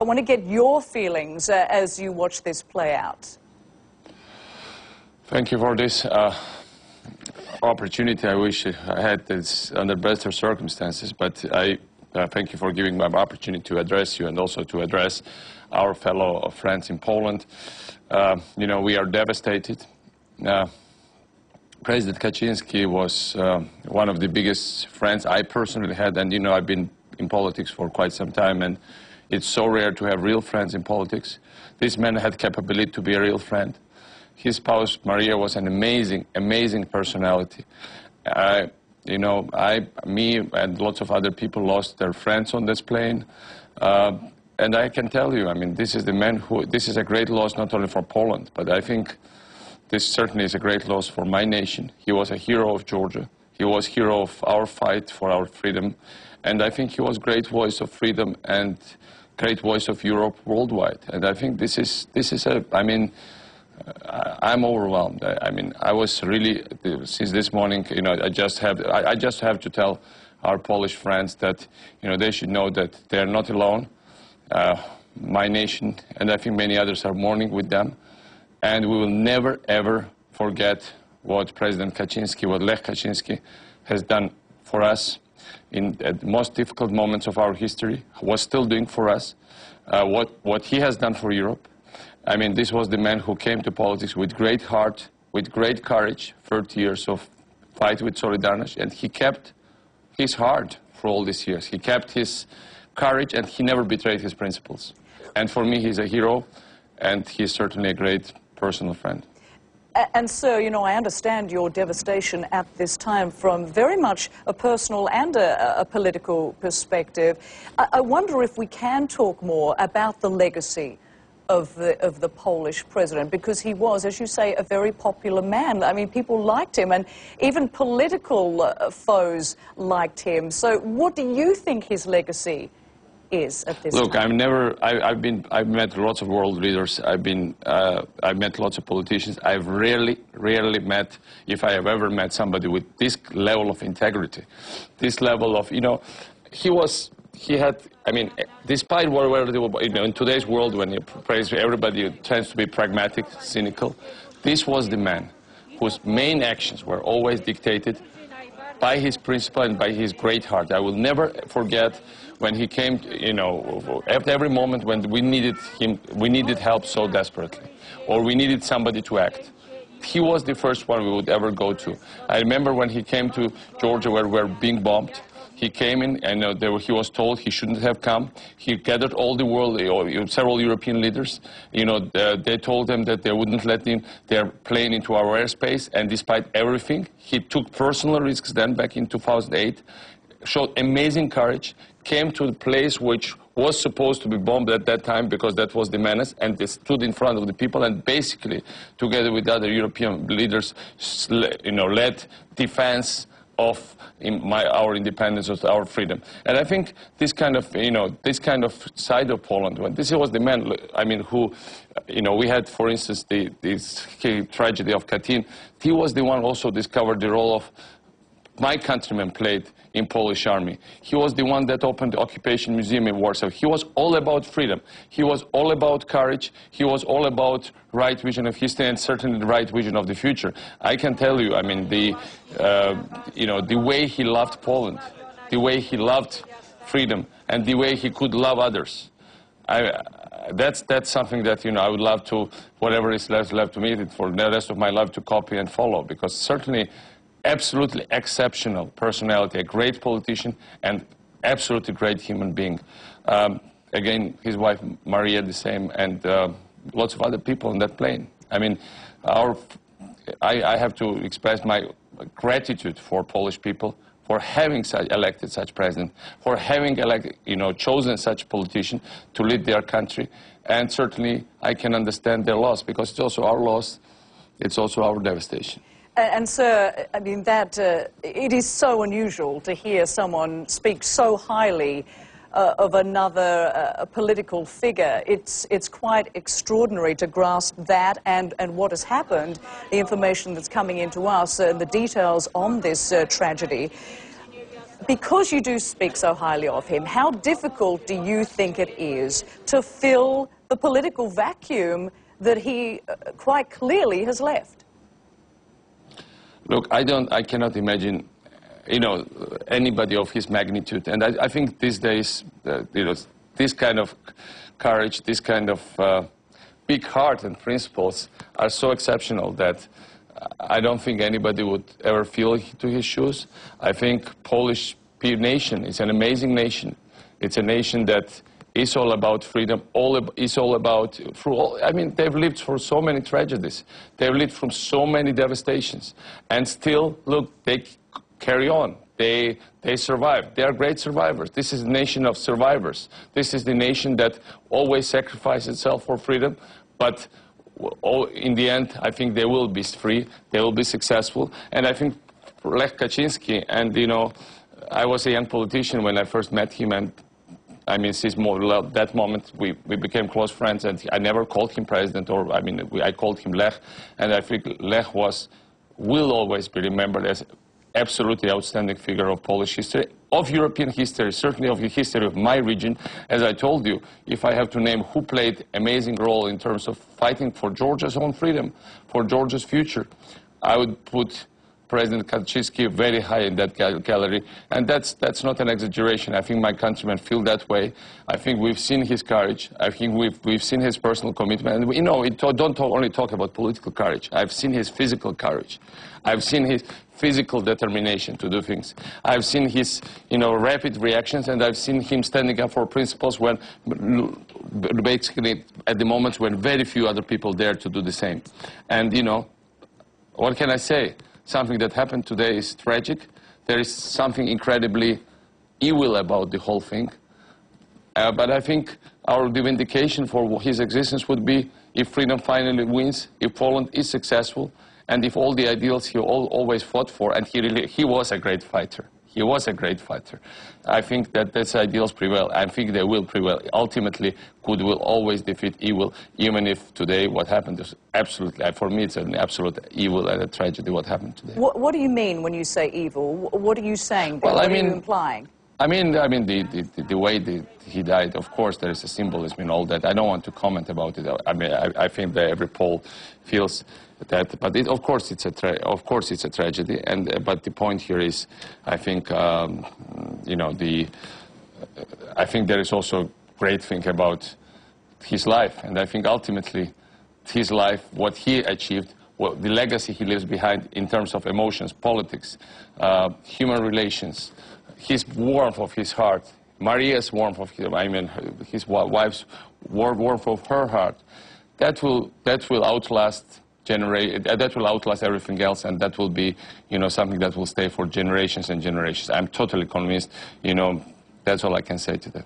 I want to get your feelings as you watch this play out. Thank you for this opportunity. I wish I had this under better circumstances, but I thank you for giving me the opportunity to address you and also to address our fellow friends in Poland. You know, we are devastated. President Kaczynski was one of the biggest friends I personally had, and you know, I've been in politics for quite some time, and it's so rare to have real friends in politics. This man had capability to be a real friend. His spouse, Maria, was an amazing, amazing personality. You know, me and lots of other people lost their friends on this plane. And I can tell you, I mean, this is the man who, this is a great loss not only for Poland, but I think this certainly is a great loss for my nation. He was a hero of Georgia. He was a hero of our fight for our freedom. And I think he was a great voice of freedom and great voice of Europe worldwide. And I think this is I mean, I'm overwhelmed. I mean, I was really, since this morning, you know, I just have to tell our Polish friends that, you know, they should know that they're not alone. My nation, and I think many others, are mourning with them. And we will never, ever forget what President Kaczynski, what Lech Kaczynski has done for us in the most difficult moments of our history, was still doing for us, what he has done for Europe. I mean, this was the man who came to politics with great heart, with great courage, 30 years of fight with Solidarność, and he kept his heart for all these years. He kept his courage, and he never betrayed his principles. And for me, he's a hero, and he's certainly a great personal friend. And so, you know, I understand your devastation at this time from very much a personal and a political perspective. I wonder if we can talk more about the legacy of the Polish president, because he was, as you say, a very popular man. I mean, people liked him, and even political foes liked him. So what do you think his legacy is at this time? Look, I've met lots of world leaders. I've met lots of politicians. I've rarely met, if I have ever met somebody with this level of integrity, this level of, you know, he had, I mean, despite where you know, in today's world, when you praise everybody tends to be pragmatic, cynical, this was the man whose main actions were always dictated by his principle and by his great heart. I will never forget when he came, you know, at every moment when we needed him, we needed help so desperately, or we needed somebody to act. He was the first one we would ever go to. I remember when he came to Georgia, where we were being bombed. He came in, and he was told he shouldn't have come. He gathered all the world, several European leaders. You know, they told him that they wouldn't let their plane into our airspace, and despite everything, he took personal risks then back in 2008, showed amazing courage, came to the place which was supposed to be bombed at that time because that was the menace, and they stood in front of the people and basically, together with other European leaders, you know, led defense of our independence, of our freedom. And I think this kind of, you know, this kind of side of Poland, when this was the man, I mean, who, you know, we had, for instance, this tragedy of Katyn. He was the one also discovered the role of my countrymen played in Polish army. He was the one that opened the occupation museum in Warsaw. He was all about freedom. He was all about courage. He was all about right vision of history and certainly the right vision of the future. I can tell you, I mean, you know, the way he loved Poland, the way he loved freedom, and the way he could love others. That's something that, you know, I would love to, whatever is left to me, for the rest of my life to copy and follow, because certainly absolutely exceptional personality, a great politician, and absolutely great human being. Again, his wife Maria the same, and lots of other people on that plane. I mean, I have to express my gratitude for Polish people for having elected such president, for having chosen such politician to lead their country, and certainly I can understand their loss, because it's also our loss, it's also our devastation. And sir, I mean, it is so unusual to hear someone speak so highly of another political figure. It's quite extraordinary to grasp that and what has happened, the information that's coming into us and the details on this tragedy. because you do speak so highly of him, how difficult do you think it is to fill the political vacuum that he quite clearly has left? Look, I cannot imagine, anybody of his magnitude. And I think these days, this kind of courage, this kind of big heart and principles are so exceptional that I don't think anybody would ever feel to his shoes. I think Polish nation is an amazing nation. It's a nation that is all about freedom, they've lived through so many tragedies. They've lived from so many devastations. And still, look, they carry on. They survive. They are great survivors. This is a nation of survivors. This is the nation that always sacrifices itself for freedom, but in the end, I think they will be free, they will be successful. And I think for Lech Kaczynski, and I was a young politician when I first met him, and since that moment we became close friends, and I never called him president, I called him Lech, and I think Lech will always be remembered as absolutely outstanding figure of Polish history, of European history, certainly of the history of my region. As I told you, if I have to name who played amazing role in terms of fighting for Georgia's own freedom, for Georgia's future, I would put President Kaczynski very high in that gallery, and that's not an exaggeration. I think my countrymen feel that way. I think we've seen his courage. I think we've seen his personal commitment. And don't only talk about political courage. I've seen his physical courage. I've seen his physical determination to do things. I've seen his, rapid reactions, and I've seen him standing up for principles when, basically, at the moments when very few other people dare to do the same. And, what can I say? Something that happened today is tragic. There is something incredibly evil about the whole thing. But I think the vindication for his existence would be if freedom finally wins, if Poland is successful, and if all the ideals he always fought for, and he was a great fighter. He was a great fighter. I think that these ideals prevail. I think they will prevail. Ultimately, good will always defeat evil, even if today what happened is absolutely, for me, it's an absolute evil and a tragedy what happened today. What do you mean when you say evil? What are you saying? Well, what are you implying? The way he died, of course, there is a symbolism in all that. I don't want to comment about it. I think that every Pole feels that, but of course it's a tragedy. But the point here is, I think, I think there is also a great thing about his life, and I think ultimately, his life, what he achieved, the legacy he leaves behind in terms of emotions, politics, human relations. His warmth of his heart, Maria's warmth of his wife's warmth of her heart, that will outlast everything else, and that will be something that will stay for generations and generations. I'm totally convinced. That's all I can say to that.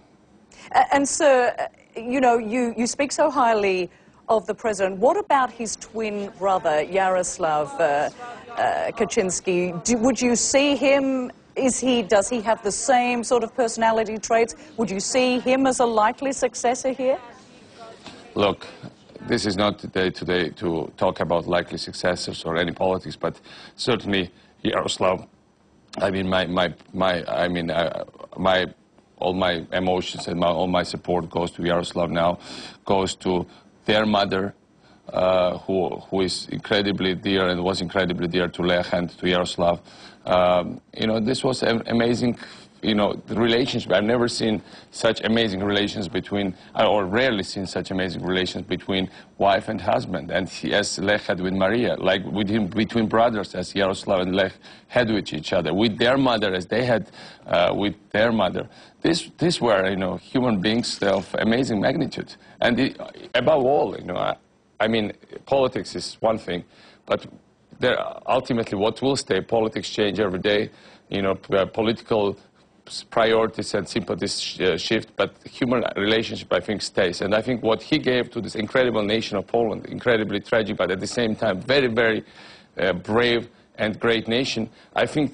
And sir, you speak so highly of the president. What about his twin brother, Yaroslav Kaczynski? Would you see him? Does he have the same sort of personality traits? Would you see him as a likely successor here? Look, this is not the day today to talk about likely successors or any politics, but certainly Yaroslav. All my emotions and all my support goes to Yaroslav now, goes to their mother, who is incredibly dear and was incredibly dear to Lech and to Yaroslav. This was an amazing, relationship. I've never seen such amazing relations between, or rarely seen such amazing relations between wife and husband. And as Lech had with Maria, like with him, between brothers, as Yaroslav and Lech had with each other, with their mother, as they had with their mother. These were, human beings of amazing magnitude. And above all, politics is one thing, but ultimately what will stay, politics change every day, political priorities and sympathies shift, but human relationship, I think, stays. And I think what he gave to this incredible nation of Poland, incredibly tragic, but at the same time very, very brave and great nation, I think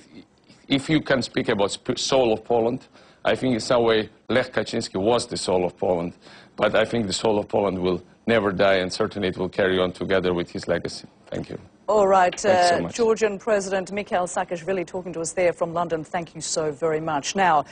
if you can speak about soul of Poland, I think in some way Lech Kaczynski was the soul of Poland, but I think the soul of Poland will never die, and certainly it will carry on together with his legacy. Thank you. All right, Thanks so much. Georgian President Mikheil Saakashvili talking to us there from London. Thank you so very much. Now.